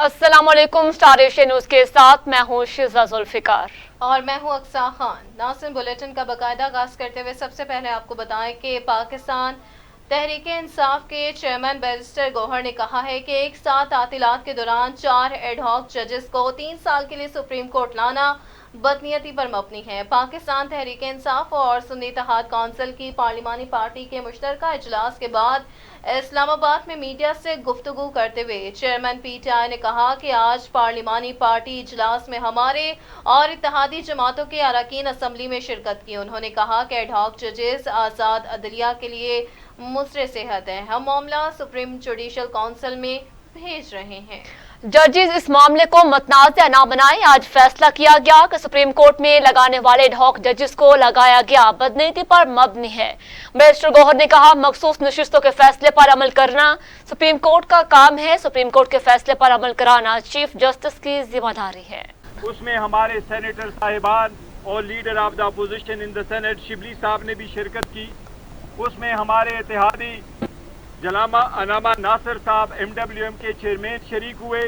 अस्सलामुअलैकुम। Star Asia news के साथ मैं हूं शिजा जुल्फिकार और मैं हूं अक्सा खान। नाज़रीन, बुलेटिन का बाकायदा आगाज करते हुए सबसे पहले आपको बताएं कि पाकिस्तान तहरीके इंसाफ के चेयरमैन बैरिस्टर गौहर ने कहा है कि एक साथ तातीलात के दौरान 4 एडहॉक जजेस को 3 साल के लिए सुप्रीम कोर्ट लाना बदनीयती पर मबनी है। पाकिस्तान तहरीके इंसाफ और सुन्नी इत्तेहाद कौंसिल की पार्लिमानी पार्टी के मुश्तरका इजलास के बाद इस्लामाबाद में मीडिया से गुफ्तगू करते हुए चेयरमैन पीटीआई ने कहा कि आज पार्लिमानी पार्टी इजलास में हमारे और इत्तेहादी जमातों के अरकान असम्बली में शिरकत की। उन्होंने कहा कि एडहॉक जजेस आज़ाद अदलिया के लिए मुसरे सेहत है। हम मामला सुप्रीम जुडिशल काउंसिल में भेज रहे हैं। जजेस इस मामले को मतनाज़ ना बनाएं। आज फैसला किया गया कि सुप्रीम कोर्ट में लगाने वाले एडहॉक जजेस को लगाया गया बदनीति पर मबनी है। बैरिस्टर गौहर ने कहा, मखसूस नशिस्तों के फैसले पर अमल करना सुप्रीम कोर्ट का काम है। सुप्रीम कोर्ट के फैसले पर अमल कराना चीफ जस्टिस की जिम्मेदारी है। उसमें हमारे सेनेटर साहिबान और leader of the opposition in the senate Shibli साहब ने भी शिरकत की। उसमें हमारे इत्तेहादी जलामा अनामा नासिर साहब MWM के चेयरमैन शरीक हुए।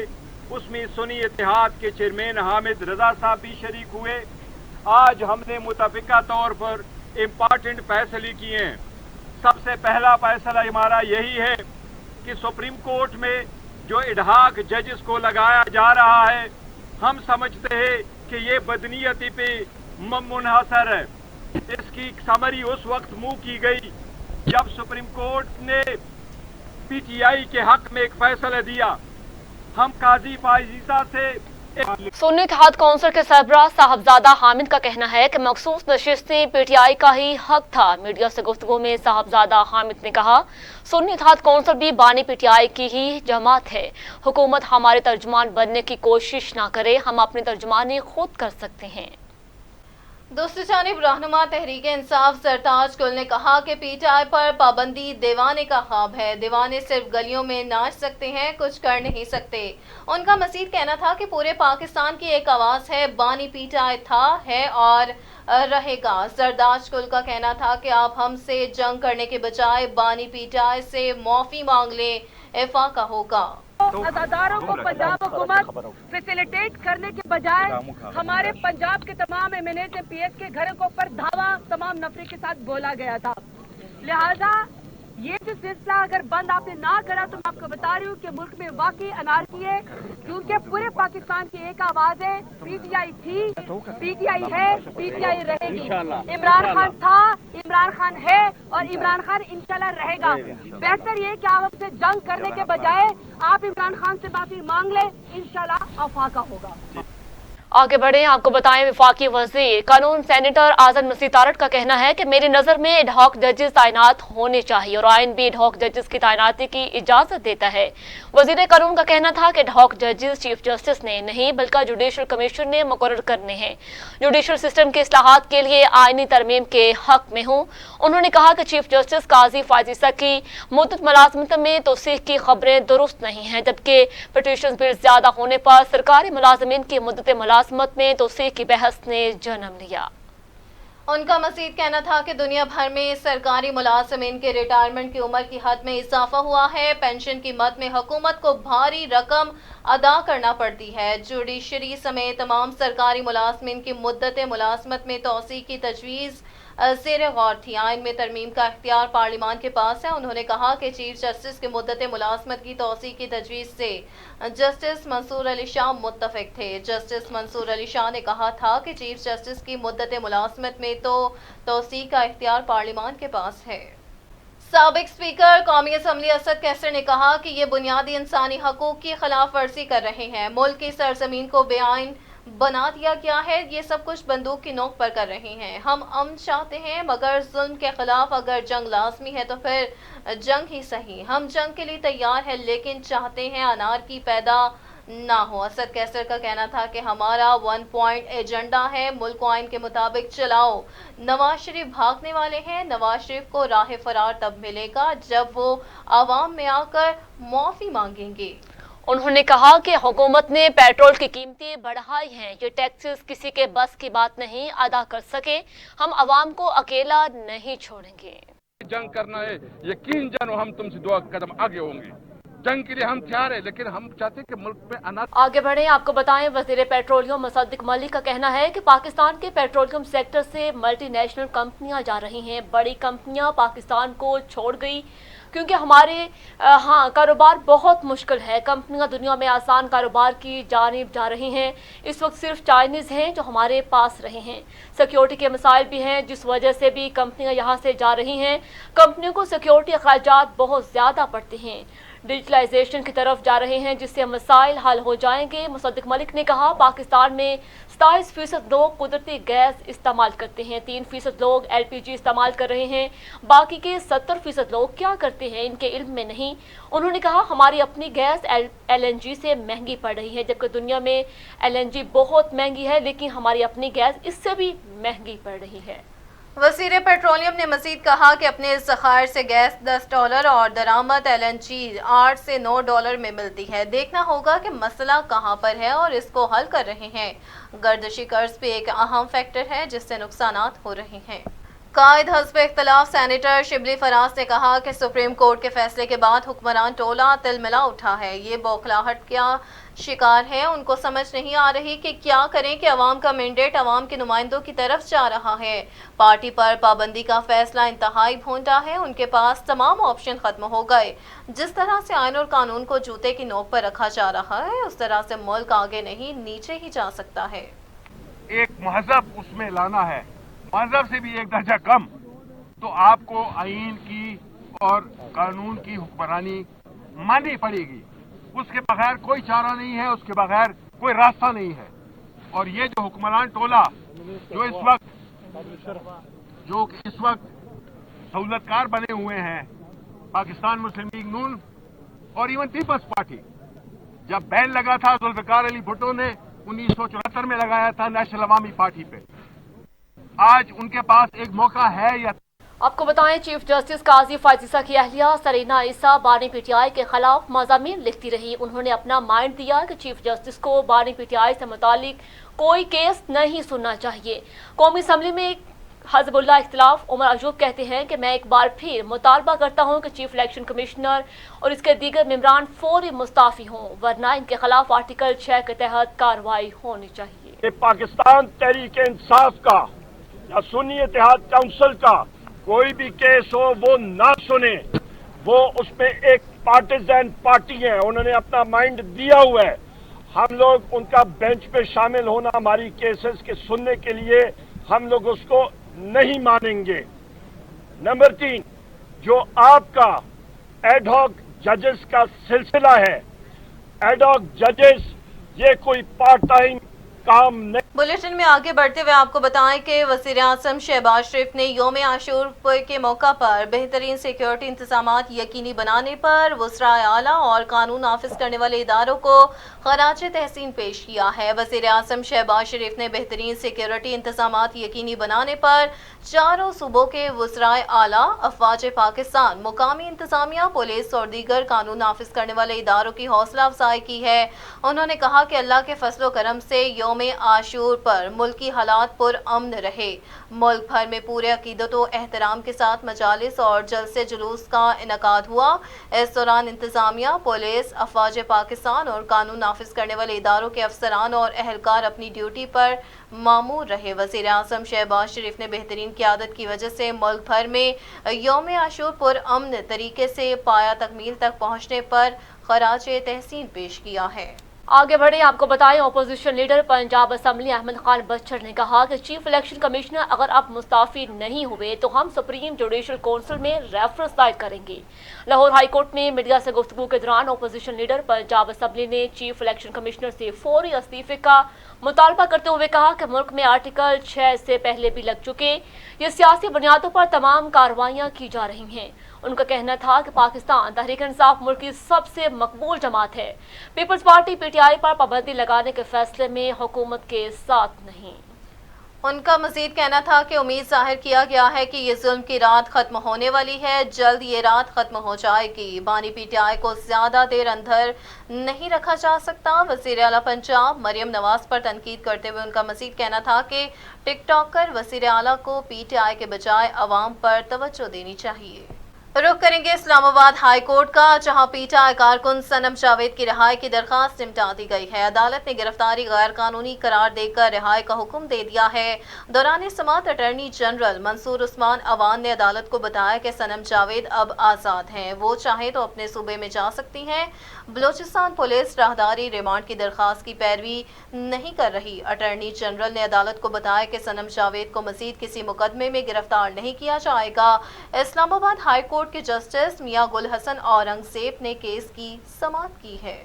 उसमें सुन्नी इत्तेहाद के चेयरमैन हामिद रजा साहब भी शरीक हुए। आज हमने मुतफिका तौर पर इम्पॉर्टेंट फैसले किए हैं। सबसे पहला फैसला हमारा यही है कि सुप्रीम कोर्ट में जो एडहॉक जजेस को लगाया जा रहा है, हम समझते हैं कि ये बदनीयती पे मुनहसर है। इसकी समरी उस वक्त मुंह की गई जब सुप्रीम कोर्ट ने PTI के हक में एक फैसला दिया। हम काजी फाइजीसा से सुन्नी इत्तेहाद कौंसिल के सरबराह साहबजादा हामिद का कहना है कि मखसूस नशिस्तें PTI का ही हक था। मीडिया से गुफ्तगू में साहबजादा हामिद ने कहा, सुन्नी इत्तेहाद कौंसिल भी बानी PTI की ही जमात है। हुकूमत हमारे तर्जुमान बनने की कोशिश ना करे, हम अपनी तर्जुमानी खुद कर सकते हैं। दूसरी जानिब रहनुमा तहरीक इंसाफ सरताज गुल ने कहा कि PTI पर पाबंदी दीवाने का ख्वाब है। दीवाने सिर्फ गलियों में नाच सकते हैं, कुछ कर नहीं सकते। उनका मजीद कहना था कि पूरे पाकिस्तान की एक आवाज़ है, बानी PTI था, है और रहेगा। सरताज गुल का कहना था कि आप हमसे जंग करने के बजाय बानी PTI से माफ़ी मांग लें, इफाका होगा। अदादारों को पंजाब हुकूमत फैसिलिटेट करने के बजाय हमारे पंजाब के तमाम MNA PS के घरों के ऊपर धावा तमाम नफरी के साथ बोला गया था। लिहाजा ये जो सिलसिला अगर बंद आपने ना करा तो मैं आपको बता रही हूँ कि मुल्क में वाकई अनारकी है, क्योंकि पूरे पाकिस्तान की एक आवाज है। PTI थी, PTI है, PTI रहेगी। इमरान खान था, इमरान खान है और इमरान खान इंशाल्लाह रहेगा। बेहतर ये कि आप हमसे जंग करने के बजाय आप इमरान खान से माफी मांग ले, इंशाल्लाह अफाका होगा। आगे बढ़े, आपको बताएं वफाकी वजीर कानून सेनेटर आज़म नसीर तारड़ का कहना है कि मेरी नज़र में एडहॉक जजेस तैनात होने चाहिए और आइन भी एडहॉक जजेस की तैनाती की इजाज़त देता है। वजीर कानून का कहना था कि एडहॉक जजेस चीफ जस्टिस ने नहीं बल्कि जुडिशल कमीशन ने मुकर्रर करने हैं। जुडिशल सिस्टम के इस्लाहात के लिए आइनी तरमीम के हक में हूँ। उन्होंने कहा कि चीफ जस्टिस काजी फाजिसा की मुद्दत मुलाजमत में तोसीह की खबरें दुरुस्त नहीं हैं, जबकि पिटीशन बिल ज्यादा होने पर सरकारी मुलाजमीन की मुद्दत मुलाजमत में तोसीह की बहस ने जन्म लिया। उनका मजीद कहना था कि दुनिया भर में सरकारी मुलाजमीन के रिटायरमेंट की उम्र की हद में इजाफा हुआ है। पेंशन की मद में हुकूमत को भारी रकम अदा करना पड़ती है। जुडिशरी समेत तमाम सरकारी मुलाजमीन की मुद्दत मुलाजमत में तोसी की तजवीज़ ज़ेर गौर थी। आइन में तरमीम का इख्तियार पार्लिमान के पास है। उन्होंने कहा कि चीफ जस्टिस की मुद्दत मुलाजमत की तोसी की तजवीज़ से जस्टिस मंसूर अली शाह मुत्तफिक थे। जस्टिस मंसूर अली शाह ने कहा था कि चीफ जस्टिस की मुद्दत मुलाजमत में तो तोसी का इख्तियार पार्लिमान के पास है। साबिक स्पीकर कौमी असम्बली असद कैसर ने कहा कि ये बुनियादी इंसानी हकूक की खिलाफ वर्जी कर रहे हैं। मुल्क की सरजमीन को बेआइन बना दिया गया है। ये सब कुछ बंदूक की नोक पर कर रहे हैं। हम अमन चाहते हैं, मगर जुल्म के खिलाफ अगर जंग लाजमी है तो फिर जंग ही सही। हम जंग के लिए तैयार हैं, लेकिन चाहते हैं अनारकी पैदा ना हो। असद कैसर का कहना था कि हमारा 1 पॉइंट एजेंडा है, मुल्क को आइन के मुताबिक चलाओ। नवाज शरीफ भागने वाले हैं। नवाज शरीफ को राह फरार तब मिलेगा जब वो आवाम में आकर माफी मांगेंगे। उन्होंने कहा कि हुकूमत ने पेट्रोल की कीमतें बढ़ाई हैं। ये टैक्सेस किसी के बस की बात नहीं अदा कर सके। हम अवाम को अकेला नहीं छोड़ेंगे। जंग करना है, यकीन जानो हम तुमसे 2 कदम आगे होंगे। जंग के लिए हम तैयार है, लेकिन हम चाहते हैं कि मुल्क में अनाज। आगे बढ़े आपको बताएं, वजीर पेट्रोलियम मुसद्दिक मलिक का कहना है कि पाकिस्तान के पेट्रोलियम सेक्टर से मल्टीनेशनल कंपनियां जा रही हैं। बड़ी कंपनियां पाकिस्तान को छोड़ गई क्योंकि हमारे कारोबार बहुत मुश्किल है। कंपनियां दुनिया में आसान कारोबार की जानिब जा रही हैं। इस वक्त सिर्फ चाइनीज़ हैं जो हमारे पास रहे हैं। सिक्योरिटी के मसाइल भी हैं जिस वजह से भी कंपनियां यहां से जा रही हैं। कंपनियों को सिक्योरिटी अखराजात बहुत ज़्यादा पड़ते हैं। डिजिटलाइजेशन की तरफ जा रहे हैं जिससे मसाइल हल हो जाएंगे। मुसद्दिक मलिक ने कहा, पाकिस्तान में 27% लोग कुदरती गैस इस्तेमाल करते हैं, 3% लोग LPG इस्तेमाल कर रहे हैं, बाकी के 70% लोग क्या करते हैं इनके इल्म में नहीं। उन्होंने कहा, हमारी अपनी गैस LNG से महंगी पड़ रही है, जबकि दुनिया में LNG बहुत महंगी है, लेकिन हमारी अपनी गैस इससे भी महंगी पड़ रही है। वज़ीर पेट्रोलियम ने मज़ीद कहा कि अपने ज़खायर से गैस $10 और दरामद LNG $8 से $9 में मिलती है। देखना होगा कि मसला कहाँ पर है और इसको हल कर रहे हैं। गर्दिशी कर्ज भी एक अहम फैक्टर है जिससे नुकसानात हो रहे हैं। कायद हस्ब इख्तलाफ सेनेटर शिबली फराज ने कहा कि सुप्रीम कोर्ट के फैसले के बाद हुक्मरान टोला तिलमिला उठा है। ये बौखलाहट क्या शिकार है, उनको समझ नहीं आ रही कि क्या करें कि अवाम का मैंडेट अवाम के नुमाइंदों की तरफ जा रहा है। पार्टी पर पाबंदी का फैसला इंतहाई भोंडा है। उनके पास तमाम ऑप्शन खत्म हो गए। जिस तरह से आइन और कानून को जूते की नोक पर रखा जा रहा है, उस तरह से मुल्क आगे नहीं नीचे ही जा सकता है। एक महजब उसमें लाना है, महजब से भी एक दर्जा कम, तो आपको आइन की और कानून की हुक्मरानी माननी पड़ेगी। उसके बगैर कोई चारा नहीं है, उसके बगैर कोई रास्ता नहीं है। और ये जो हुक्मरान टोला जो इस वक्त सहूलतकार बने हुए हैं, पाकिस्तान मुस्लिम लीग नून और इवन पीपल्स पार्टी, जब बैन लगा था जुल्फिकार अली भुट्टो ने 1974 में लगाया था नेशनल अवामी पार्टी पे, आज उनके पास एक मौका है या। आपको बताएं, चीफ जस्टिस काजी फायजीसा की अहलिया सरीना ईसा बानी PTI के खिलाफ मज़ामीन लिखती रही। उन्होंने अपना माइंड दिया कि चीफ जस्टिस को बानी PTI से मुतालिक कोई केस नहीं सुनना चाहिए। कौमी असम्बली में हज़बुल्लाह इख्तिलाफ उमर अयूब कहते हैं कि मैं एक बार फिर मुतालबा करता हूं कि चीफ इलेक्शन कमिश्नर और इसके दीगर मेंबरान फौरी मुस्ताफ़ी हों, वरना इनके खिलाफ आर्टिकल 6 के तहत कार्रवाई होनी चाहिए। पाकिस्तान तहरीक इंसाफ का या सुन्नी इत्तेहाद काउंसिल का कोई भी केस हो वो ना सुने। वो उसमें एक पार्टिजन पार्टी है, उन्होंने अपना माइंड दिया हुआ है। हम लोग उनका बेंच पे शामिल होना हमारी केसेस के सुनने के लिए हम लोग उसको नहीं मानेंगे। नंबर 3, जो आपका एडहॉक जजेस का सिलसिला है, एडहॉक जजेस ये कोई पार्ट टाइम काम नहीं। बुलेटिन में आगे बढ़ते हुए आपको बताएं कि वज़ीर आज़म शहबाज शरीफ ने यौम आशूर के मौका पर बेहतरीन सिक्योरिटी इंतजामात यकीनी बनाने पर वज़राए आला और कानून नाफिज करने वाले इदारों को खराज तहसीन पेश किया है। वज़ीर आज़म शहबाज शरीफ ने बेहतरीन सिक्योरिटी इंतजामात यकीनी बनाने पर चारों सूबों के वज़राए आला, अफवाज पाकिस्तान, मुकामी इंतजामिया, पुलिस और दीगर कानून नाफिज करने वाले इदारों की हौसला अफजाई की है। उन्होंने कहा कि अल्लाह के फजलो करम से यौम आशूर पर मुल्की हालात पुर अमन रहे। मुल्क भर में पूरे अकीदत व एहतराम के साथ मजालिस और जलसे जुलूस का इनकाद हुआ। इस दौरान इंतजामिया, पुलिस, अफवाज पाकिस्तान और कानून नाफिज करने वाले इदारों के अफसरान और अहलकार अपनी ड्यूटी पर मामूर रहे। वज़ीर आज़म शहबाज शरीफ ने बेहतरीन क़यादत की वजह से मुल्क भर में यौम आशूर पुर अमन तरीके से पाया तकमील तक पहुँचने पर खराज तहसीन पेश किया है। आगे बढ़े आपको बताएं, opposition leader Punjab assembly Ahmad Khan Bhachar ने कहा कि चीफ इलेक्शन कमिश्नर अगर अब मुस्ताफी नहीं हुए तो हम सुप्रीम जुडिशल काउंसिल में रेफरेंस दायर करेंगे। लाहौर हाई कोर्ट में मीडिया से गुफ्तगू के दौरान अपोजिशन लीडर पंजाब असम्बली ने चीफ इलेक्शन कमिश्नर से फौरी इस्तीफे का मुतालबा करते हुए कहा कि मुल्क में आर्टिकल 6 से पहले भी लग चुके, ये सियासी बुनियादों पर तमाम कार्रवाइयाँ की जा रही हैं। उनका कहना था कि पाकिस्तान तहरीक इंसाफ मुल्क की सबसे मकबूल जमात है। पीपल्स पार्टी PTI पर पाबंदी लगाने के फैसले में हुकूमत के साथ नहीं। उनका मजीद कहना था कि उम्मीद जाहिर किया गया है कि ये जुल्म की रात खत्म होने वाली है, जल्द ये रात खत्म हो जाएगी। बानी PTI को ज्यादा देर अंदर नहीं रखा जा सकता। वज़ीर आला पंजाब मरियम नवाज पर तनकीद करते हुए उनका मजीद कहना था कि टिकटॉकर वज़ीर आला को PTI के बजाय अवाम पर तवज्जो देनी चाहिए। रुख करेंगे इस्लामाबाद हाई कोर्ट का, जहां पीटीआई कारकुन सनम जावेद की रिहाई की दरखास्त निपटा दी गई है। अदालत ने गिरफ्तारी गैर कानूनी करार देकर रिहाई का हुक्म दे दिया है। दौरान समाअत अटॉर्नी जनरल मंसूर उस्मान अवान ने अदालत को बताया कि सनम जावेद अब आज़ाद हैं, वो चाहे तो अपने सूबे में जा सकती हैं। बलोचिस्तान पुलिस राहदारी रिमांड की दरखास्त की पैरवी नहीं कर रही। अटॉर्नी जनरल ने अदालत को बताया कि सनम जावेद को मजीद किसी मुकदमे में गिरफ्तार नहीं किया जाएगा। इस्लामाबाद हाई कोर्ट के जस्टिस मियां गुल हसन औरंगजेब ने केस की समाअत की है।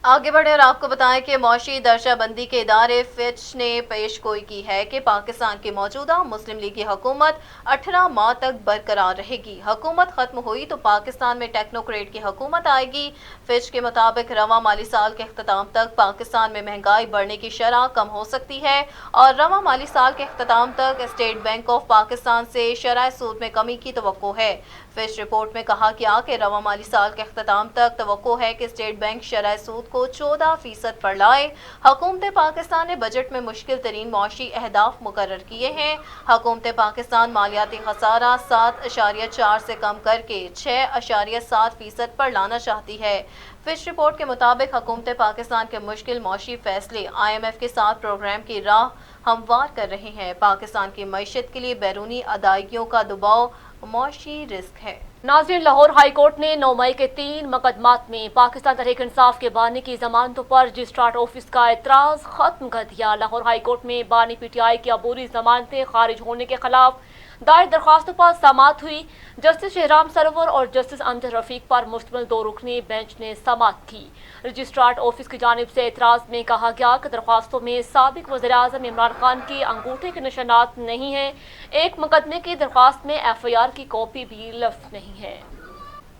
आगे बढ़े और आपको बताएं कि मौशी दर्जाबंदी के इदारे फिच ने पेशगोई की है कि पाकिस्तान की मौजूदा मुस्लिम लीगी हुकूमत 18 माह तक बरकरार रहेगी। हुकूमत खत्म हुई तो पाकिस्तान में टेक्नोक्रेट की हुकूमत आएगी। फिच के मुताबिक रवा माली साल के अख्ताम तक पाकिस्तान में महंगाई बढ़ने की शरह कम हो सकती है और रवा माली साल के अख्ताम तक स्टेट बैंक ऑफ पाकिस्तान से शरह सूद में कमी की तवक्को है। फिच रिपोर्ट में कहा गया कि रवा माली साल के अख्ताम तक तवक्को है कि स्टेट बैंक शरह सूद को 14% पर लाए। हुकूमत पाकिस्तान ने बजट में मुश्किल तरीन मौशी अहदाफ मुकर्रर किए हैं। हुकूमत पाकिस्तान मालियाती खसारा 7.4 से कम करके 6.7% पर लाना चाहती है। फिच रिपोर्ट के मुताबिक हुकूमत पाकिस्तान के मुश्किल मौशी फैसले IMF के साथ प्रोग्राम की राह हमवार कर रहे हैं। पाकिस्तान की मईशत के लिए बैरूनी अदायगियों का दबाव मौशी रिस्क है। नाज़रीन, लाहौर हाई कोर्ट ने 9 मई के 3 मुकदमात में पाकिस्तान तहरीक इंसाफ के बानी की जमानतों पर रजिस्ट्रार ऑफिस का एतराज़ खत्म कर दिया। लाहौर हाई कोर्ट में बानी PTI की अबूरी जमानतें खारिज होने के खिलाफ दायर दरखास्तों पर समाअत हुई। जस्टिस शहराम सरवर और जस्टिस अमजद रफीक पर मुश्तमिल 2 रुकनी बेंच ने समाअत की। रजिस्ट्रार ऑफिस की जानिब से एतराज़ में कहा गया कि दरखास्तों में साबिक वज़ीर-ए-आज़म इमरान खान की अंगूठे के निशानात नहीं हैं। एक मुकदमे की दरखास्त में FIR की कॉपी भी लफ्ज़ नहीं है।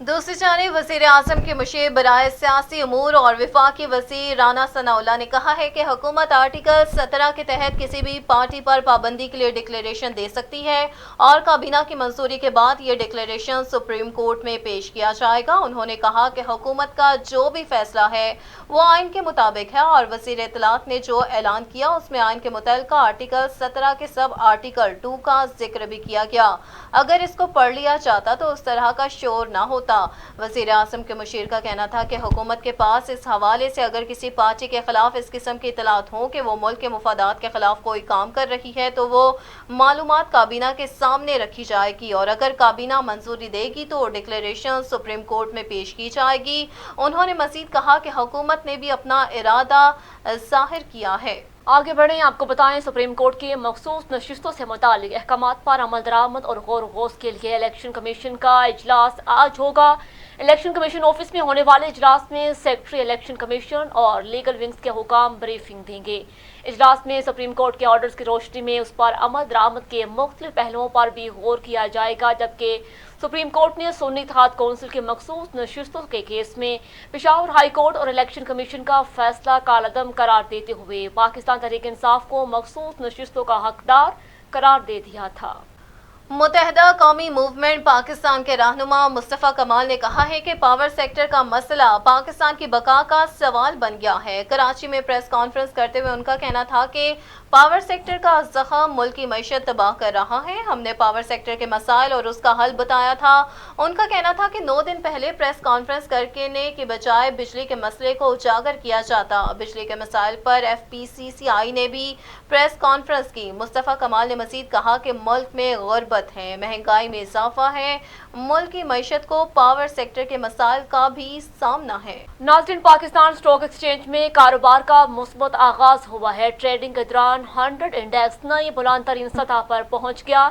दूसरी जानिब वज़ीर आज़म के मुशीर बराए सियासी उमूर और वफाकी वज़ीर राना सनाउल्लाह ने कहा है कि हुकूमत आर्टिकल 17 के तहत किसी भी पार्टी पर पाबंदी के लिए डिक्लेरेशन दे सकती है और काबीना की मंजूरी के बाद ये डिक्लेरेशन सुप्रीम कोर्ट में पेश किया जाएगा। उन्होंने कहा कि हुकूमत का जो भी फैसला है वो आइन के मुताबिक है और वज़ीर इत्तलात ने जो ऐलान किया उसमें आइन के मुतल्लिका आर्टिकल 17 के सब आर्टिकल 2 का जिक्र भी किया गया। अगर इसको पढ़ लिया जाता तो उस तरह का शोर ना होता। वज़ीर आज़म के मुशीर का कहना था कि हुकूमत के पास इस हवाले से अगर किसी पार्टी के खिलाफ इस किस्म की इत्तलात हो कि वो मुल्क के मुफादात के खिलाफ कोई काम कर रही है तो वो मालूमात काबीना के सामने रखी जाएगी और अगर काबीना मंजूरी देगी तो डिक्लेरेशन सुप्रीम कोर्ट में पेश की जाएगी। उन्होंने मजीद कहा कि हुकूमत ने भी अपना इरादा जाहिर किया है। आगे बढ़ें, आपको बताएं सुप्रीम कोर्ट की मखसूस नशिस्तों से मुतालिक अहकामात पर अमल दरामद और गौर गौस के लिए इलेक्शन कमीशन का इजलास आज होगा। इलेक्शन कमीशन ऑफिस में होने वाले इजलास में सेक्रेटरी इलेक्शन कमीशन और लीगल विंग्स के हुकाम ब्रीफिंग देंगे। इजलास में सुप्रीम कोर्ट के ऑर्डर्स की रोशनी में उस पर अमल दरामद के मुख्तलिफ पहलुओं पर भी गौर किया जाएगा, जबकि सुप्रीम कोर्ट ने सुन्नी इत्तेहाद कौंसिल की मखसूस नशिस्तों के केस में पेशावर हाई कोर्ट और इलेक्शन कमीशन का फैसला कालअदम करार देते हुए पाकिस्तान तहरीक इंसाफ को मखसूस नशिस्तों का हकदार करार दे दिया था। मुत्तहदा कौमी मूवमेंट पाकिस्तान के रहनुमा मुस्तफ़ा कमाल ने कहा है कि पावर सेक्टर का मसला पाकिस्तान की बका का सवाल बन गया है। कराची में प्रेस कॉन्फ्रेंस करते हुए उनका कहना था कि पावर सेक्टर का ज़ख़म मुल्क की मईशत तबाह कर रहा है। हमने पावर सेक्टर के मसाइल और उसका हल बताया था। उनका कहना था कि 9 दिन पहले प्रेस कॉन्फ्रेंस करने के बजाय बिजली के मसले को उजागर किया जाता। बिजली के मसाइल पर FPCCI ने भी प्रेस कॉन्फ्रेंस की। मुस्तफ़ा कमाल ने मजीद कहा कि मुल्क में गुर्बत है, महंगाई में इजाफा है, मुल्क की मईशत को पावर सेक्टर के मसाइल का भी सामना है। नाज़रीन, पाकिस्तान स्टॉक एक्सचेंज में कारोबार का मुस्बत आगाज हुआ है। ट्रेडिंग के दौरान 100 इंडेक्स नई बुलंद तरीन सतह पर पहुंच गया।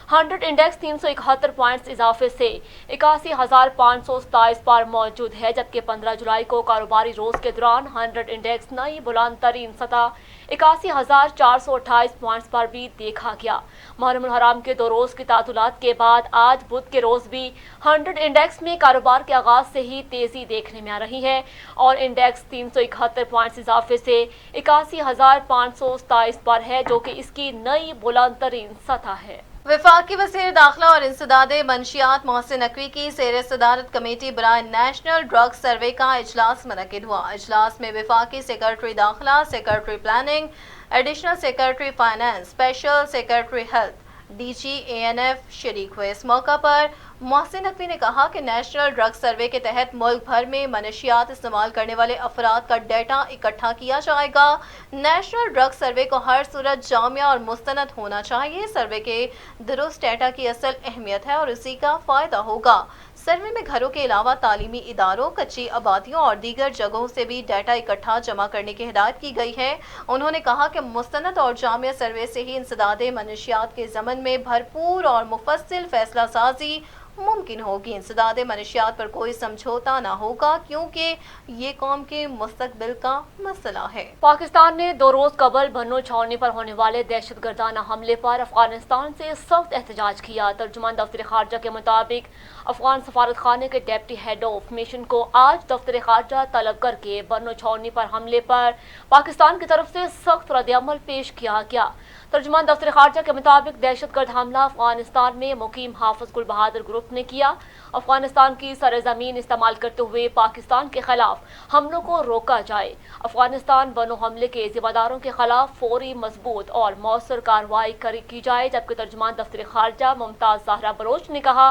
100 इंडेक्स 371 पॉइंट्स इजाफे से 81,527 पर मौजूद है, जबकि 15 जुलाई को कारोबारी रोज के दौरान 100 इंडेक्स नई बुलंद तरीन सतह 81,428 पॉइंट्स पर भी देखा गया। मुहर्रम हराम के 2 रोज की तातुलात के बाद आज बुध के रोज भी 100 इंडेक्स में कारोबार के आगाज से ही तेजी देखने में आ रही है और इंडेक्स 371 पॉइंट्स इजाफे से 81,527 पर है, जो कि इसकी नई बुलंद तरीन सतह है। वफाकी वज़ीर दाखिला और इंसदादे मंशियात मोहसिन नकवी की सेर सदारत कमेटी बराए नेशनल ड्रग सर्वे का इजलास मुनक्किद हुआ। इजलास में वफाकी सेक्रेटरी दाखिला, secretary planning, additional secretary finance, special secretary health, DGANF शरीक हुए। इस मौका पर मोहसिन नकवी ने कहा कि नेशनल ड्रग सर्वे के तहत मुल्क भर में मनशियात इस्तेमाल करने वाले अफराद का डेटा इकट्ठा किया जाएगा। नेशनल ड्रग सर्वे को हर सूरत जामिया और मुस्तनद होना चाहिए। सर्वे के दुरुस्त डेटा की असल अहमियत है और इसी का फ़ायदा होगा। सर्वे में घरों के अलावा तालीमी इदारों, कच्ची आबादियों और दीगर जगहों से भी डाटा इकट्ठा जमा करने की हिदायत की गई है। उन्होंने कहा कि मुस्तनद और जामिया सर्वे से ही इंसदादे मनशियात के ज़मन में भरपूर और मुफस्सिल फैसला साजी मुमकिन होगी। इंसदादे मनशियात पर कोई समझौता ना होगा क्योंकि ये कौम के मुस्तकबिल का मसला है। पाकिस्तान ने 2 रोज कबल बन्नो छावनी पर होने वाले दहशतगर्दाना हमले पर अफगानिस्तान से सख्त एहतजाज किया। तर्जुमान दफ्तर खारजा के मुताबिक अफगान सफारत खाने के डेप्टी हेड ऑफ मिशन को आज दफ्तर खारजा तलब करके बन्नो छावनी पर हमले पर पाकिस्तान की तरफ से सख्त रद्दअमल पेश किया गया। तर्जुमान दफ्तर खारजा के मुताबिक दहशतगर्द हमला अफगानिस्तान में मुकीम हाफिज गुल बहादुर ग्रुप ने किया। अफगानिस्तान की सरजमीन इस्तेमाल करते हुए पाकिस्तान के खिलाफ हमलों को रोका जाए। अफगानिस्तान बनो हमले के जिम्मेदारों के खिलाफ फौरी, मजबूत और मौसर कार्रवाई की जाए। जबकि तर्जुमान दफ्तर खारजा मुमताज ज़हरा बलोच ने कहा,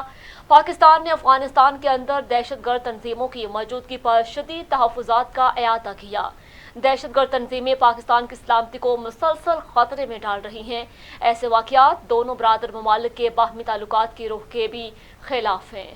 पाकिस्तान ने अफगानिस्तान के अंदर दहशतगर्द तंजीमों की मौजूदगी पर शदीद तहफ़्फ़ुज़ात का अयादा किया। दहशतगर्द तंजीमें पाकिस्तान की सलामती को मुसलसल खतरे में डाल रही हैं। ऐसे वाक़यात दोनों बरादर ममालिक के बाहमी ताल्लुकात की रूह के भी खिलाफ हैं।